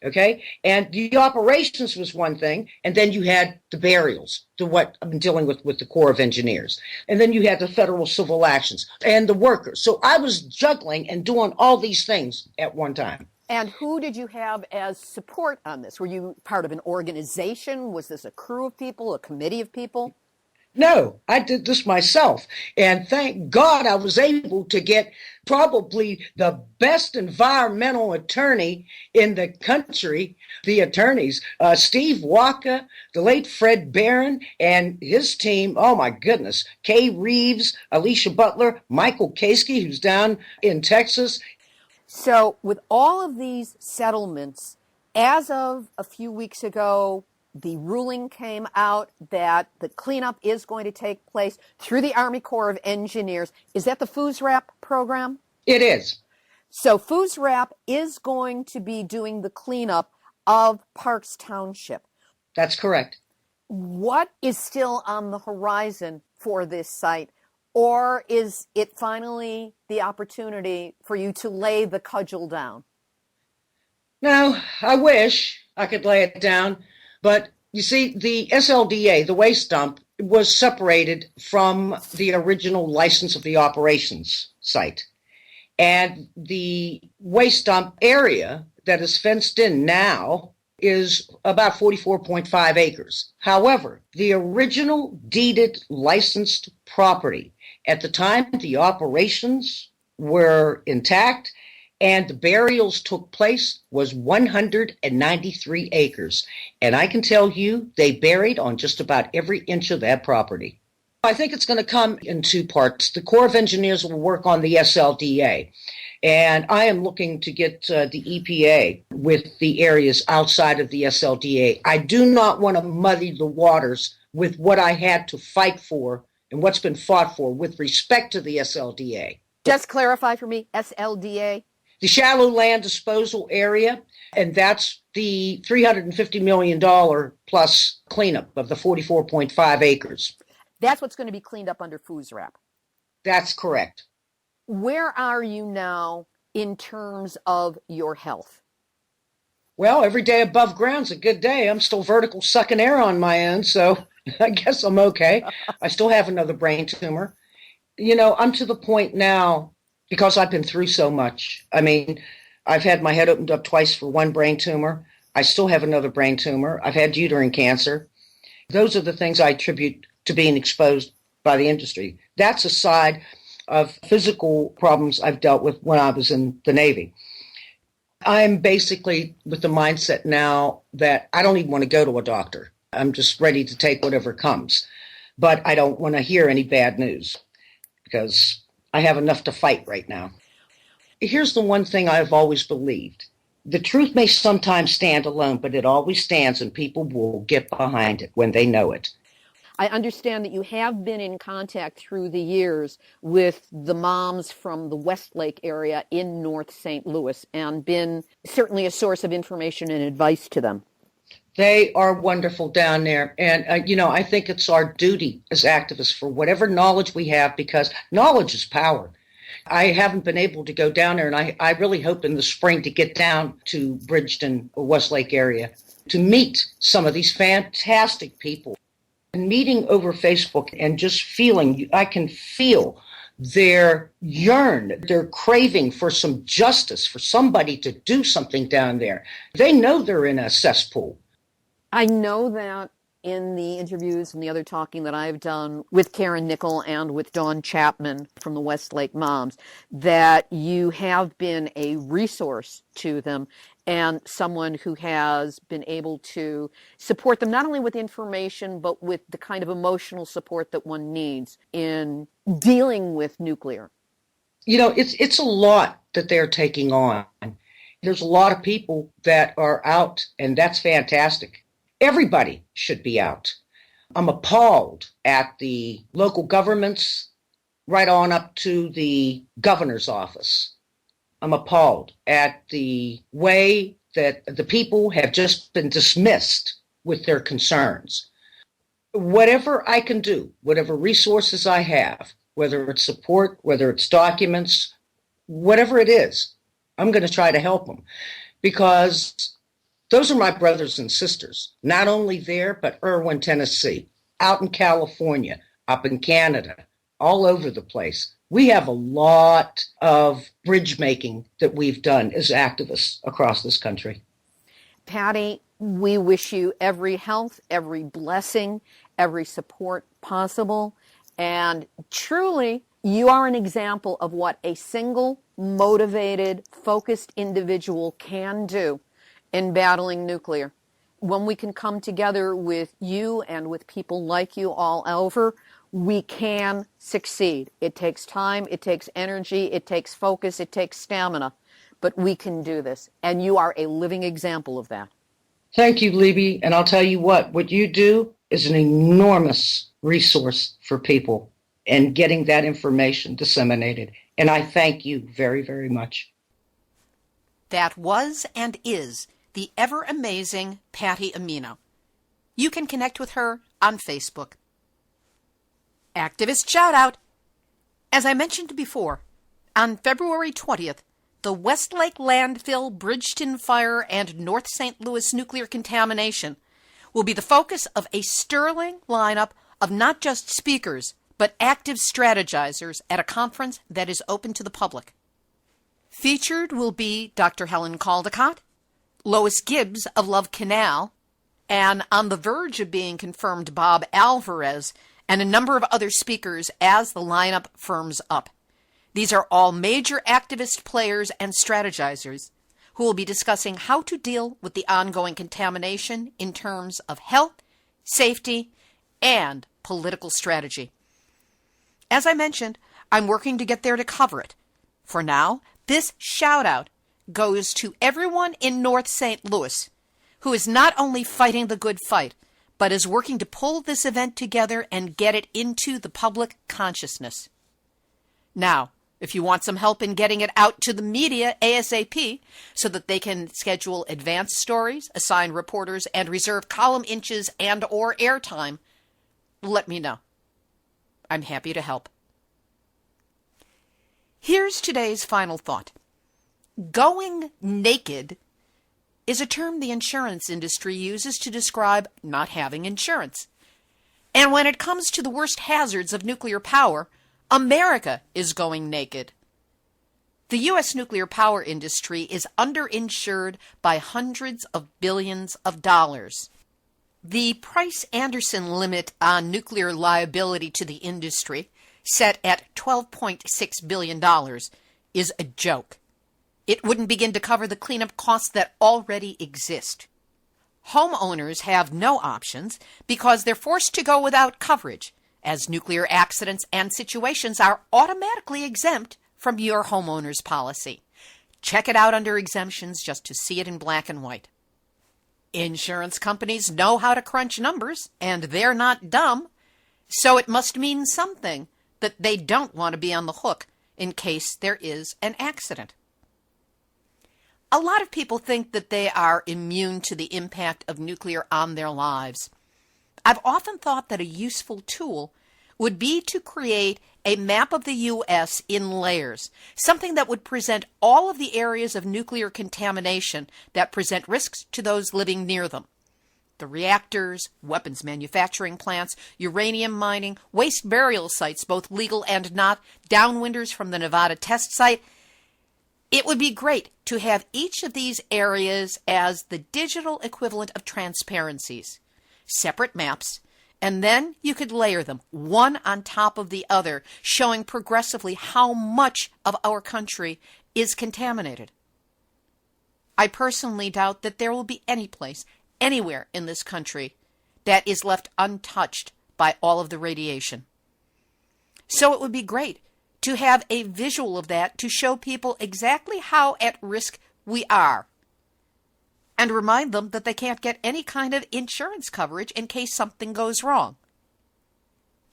Okay, and the operations was one thing, and then you had the burials, to what I've been dealing with the Corps of Engineers. And then you had the federal civil actions and the workers. So I was juggling and doing all these things at one time. And who did you have as support on this? Were you part of an organization? Was this a crew of people, a committee of people? No, I did this myself. And thank God I was able to get probably the best environmental attorney in the country, the attorneys, Steve Waka, the late Fred Barron, and his team. Oh, my goodness. Kay Reeves, Alicia Butler, Michael Kasky, who's down in Texas. So with all of these settlements, as of a few weeks ago, the ruling came out that the cleanup is going to take place through the Army Corps of Engineers. Is that the FUSRAP program? It is. So FUSRAP is going to be doing the cleanup of Parks Township. That's correct. What is still on the horizon for this site? Or is it finally the opportunity for you to lay the cudgel down? No, I wish I could lay it down. But you see, the SLDA, the waste dump, was separated from the original license of the operations site. And the waste dump area that is fenced in now is about 44.5 acres. However, the original deeded licensed property at the time the operations were intact and the burials took place was 193 acres. And I can tell you they buried on just about every inch of that property. I think it's going to come in two parts. The Corps of Engineers will work on the SLDA. And I am looking to get the EPA with the areas outside of the SLDA. I do not want to muddy the waters with what I had to fight for and what's been fought for with respect to the SLDA. Just clarify for me, SLDA? The shallow land disposal area, and that's the $350 million plus cleanup of the 44.5 acres. That's what's going to be cleaned up under FUSRAP. That's correct. Where are you now in terms of your health? Well, every day above ground's a good day. I'm still vertical sucking air on my end, so I guess I'm okay. I still have another brain tumor. You know, I'm to the point now, because I've been through so much. I mean, I've had my head opened up twice for one brain tumor. I still have another brain tumor. I've had uterine cancer. Those are the things I attribute to being exposed by the industry. That's a side of physical problems I've dealt with when I was in the Navy. I'm basically with the mindset now that I don't even want to go to a doctor. I'm just ready to take whatever comes. But I don't want to hear any bad news because I have enough to fight right now. Here's the one thing I've always believed. The truth may sometimes stand alone, but it always stands and people will get behind it when they know it. I understand that you have been in contact through the years with the moms from the Westlake area in North St. Louis and been certainly a source of information and advice to them. They are wonderful down there. And, I think it's our duty as activists for whatever knowledge we have, because knowledge is power. I haven't been able to go down there, and I really hope in the spring to get down to Bridgeton or Westlake area to meet some of these fantastic people. And meeting over Facebook and just feeling, I can feel their their craving for some justice, for somebody to do something down there. They know they're in a cesspool. I know that in the interviews and the other talking that I've done with Karen Nickel and with Dawn Chapman from the Westlake Moms, that you have been a resource to them and someone who has been able to support them not only with information, but with the kind of emotional support that one needs in dealing with nuclear. It's a lot that they're taking on. There's a lot of people that are out, and that's fantastic. Everybody should be out. I'm appalled at the local governments right on up to the governor's office. I'm appalled at the way that the people have just been dismissed with their concerns. Whatever I can do, whatever resources I have, whether it's support, whether it's documents, whatever it is, I'm going to try to help them, because those are my brothers and sisters, not only there, but Irwin, Tennessee, out in California, up in Canada, all over the place. We have a lot of bridge making that we've done as activists across this country. Patty, we wish you every health, every blessing, every support possible. And truly, you are an example of what a single, motivated, focused individual can do in battling nuclear. When we can come together with you and with people like you all over, we can succeed. It takes time, it takes energy, it takes focus, it takes stamina, but we can do this. And you are a living example of that. Thank you, Libby. And I'll tell you what you do is an enormous resource for people and getting that information disseminated. And I thank you very, very much. That was and is the ever-amazing Patty Amino. You can connect with her on Facebook. Activist shout-out. As I mentioned before, on February 20th, the Westlake landfill, Bridgeton fire, and North St. Louis nuclear contamination will be the focus of a sterling lineup of not just speakers, but active strategizers at a conference that is open to the public. Featured will be Dr. Helen Caldecott, Lois Gibbs of Love Canal, and on the verge of being confirmed, Bob Alvarez, and a number of other speakers as the lineup firms up. These are all major activist players and strategizers who will be discussing how to deal with the ongoing contamination in terms of health, safety, and political strategy. As I mentioned, I'm working to get there to cover it. For now, this shout-out goes to everyone in North St. Louis who is not only fighting the good fight, but is working to pull this event together and get it into the public consciousness. Now, if you want some help in getting it out to the media ASAP so that they can schedule advance stories, assign reporters, and reserve column inches and or airtime, let me know. I'm happy to help. Here's today's final thought. Going naked is a term the insurance industry uses to describe not having insurance. And when it comes to the worst hazards of nuclear power, America is going naked. The U.S. nuclear power industry is underinsured by hundreds of billions of dollars. The Price-Anderson limit on nuclear liability to the industry, set at $12.6 billion, is a joke. It wouldn't begin to cover the cleanup costs that already exist. Homeowners have no options because they're forced to go without coverage, as nuclear accidents and situations are automatically exempt from your homeowner's policy. Check it out under exemptions just to see it in black and white. Insurance companies know how to crunch numbers, and they're not dumb. So it must mean something that they don't want to be on the hook in case there is an accident. A lot of people think that they are immune to the impact of nuclear on their lives. I've often thought that a useful tool would be to create a map of the U.S. in layers, something that would present all of the areas of nuclear contamination that present risks to those living near them. The reactors, weapons manufacturing plants, uranium mining, waste burial sites, both legal and not, downwinders from the Nevada test site. It would be great to have each of these areas as the digital equivalent of transparencies, separate maps, and then you could layer them one on top of the other, showing progressively how much of our country is contaminated. I personally doubt that there will be any place, anywhere in this country, that is left untouched by all of the radiation. So it would be great to have a visual of that to show people exactly how at risk we are, and remind them that they can't get any kind of insurance coverage in case something goes wrong.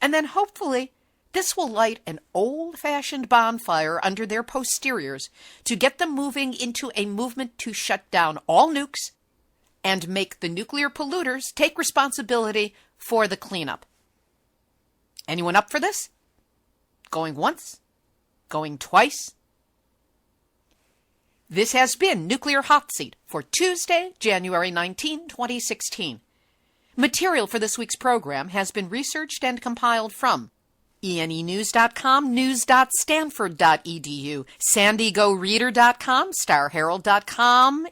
And then hopefully this will light an old-fashioned bonfire under their posteriors to get them moving into a movement to shut down all nukes and make the nuclear polluters take responsibility for the cleanup. Anyone up for this? Going once? Going twice? This has been Nuclear Hot Seat for Tuesday, January 19, 2016. Material for this week's program has been researched and compiled from enenews.com, news.stanford.edu, sandigoreader.com, starherald.com,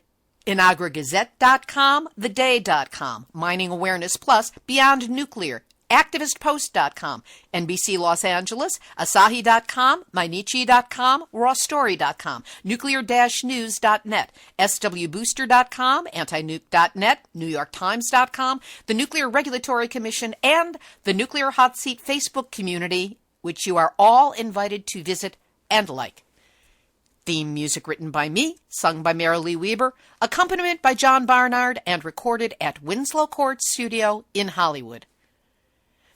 inagragazette.com, theday.com, Mining Awareness Plus, Beyond Nuclear, activistpost.com, NBC Los Angeles, Asahi.com, Mainichi.com, rawstory.com, nuclear-news.net, swbooster.com, antinuke.net, newyorktimes.com, the Nuclear Regulatory Commission, and the Nuclear Hot Seat Facebook community, which you are all invited to visit and like. Theme music written by me, sung by Marilee Weber, accompaniment by John Barnard, and recorded at Winslow Court Studio in Hollywood.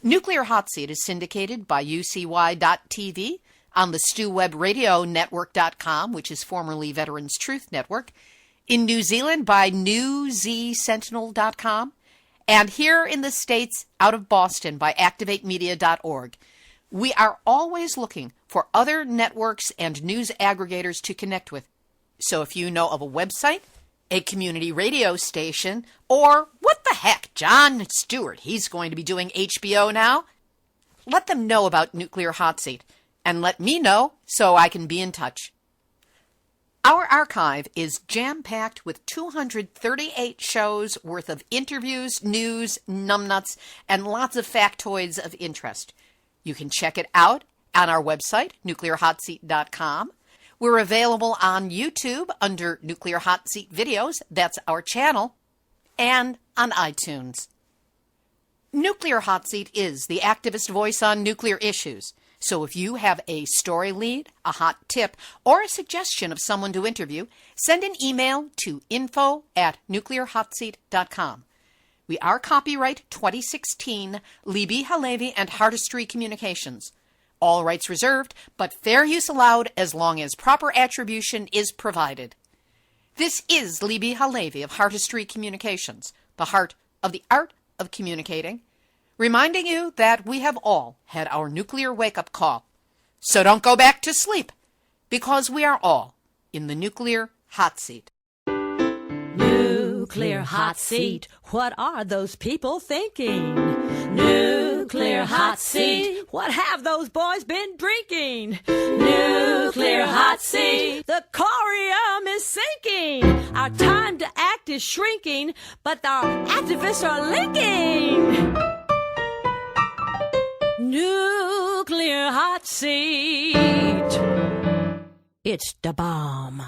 Nuclear Hot Seat is syndicated by UCY.TV on the StuWebRadioNetwork.com, which is formerly Veterans Truth Network, in New Zealand by NewZSentinel.com, and here in the States out of Boston by ActivateMedia.org. We are always looking for other networks and news aggregators to connect with. So if you know of a website, a community radio station, or what the heck, Jon Stewart, he's going to be doing HBO now, let them know about Nuclear Hot Seat, and let me know so I can be in touch. Our archive is jam-packed with 238 shows worth of interviews, news, numbnuts, and lots of factoids of interest. You can check it out on our website, nuclearhotseat.com. We're available on YouTube under Nuclear Hot Seat Videos, that's our channel, and on iTunes. Nuclear Hot Seat is the activist voice on nuclear issues. So if you have a story lead, a hot tip, or a suggestion of someone to interview, send an email to info@nuclearhotseat.com. We are copyright 2016, Libby Halevi and Heartistry Communications. All rights reserved, but fair use allowed as long as proper attribution is provided. This is Libby Halevi of Heartistry Communications, the heart of the art of communicating, reminding you that we have all had our nuclear wake-up call. So don't go back to sleep, because we are all in the nuclear hot seat. Nuclear hot seat, what are those people thinking? Nuclear hot seat, what have those boys been drinking? Nuclear hot seat, the corium is sinking. Our time to act is shrinking, but our activists are linking. Nuclear hot seat, it's the bomb.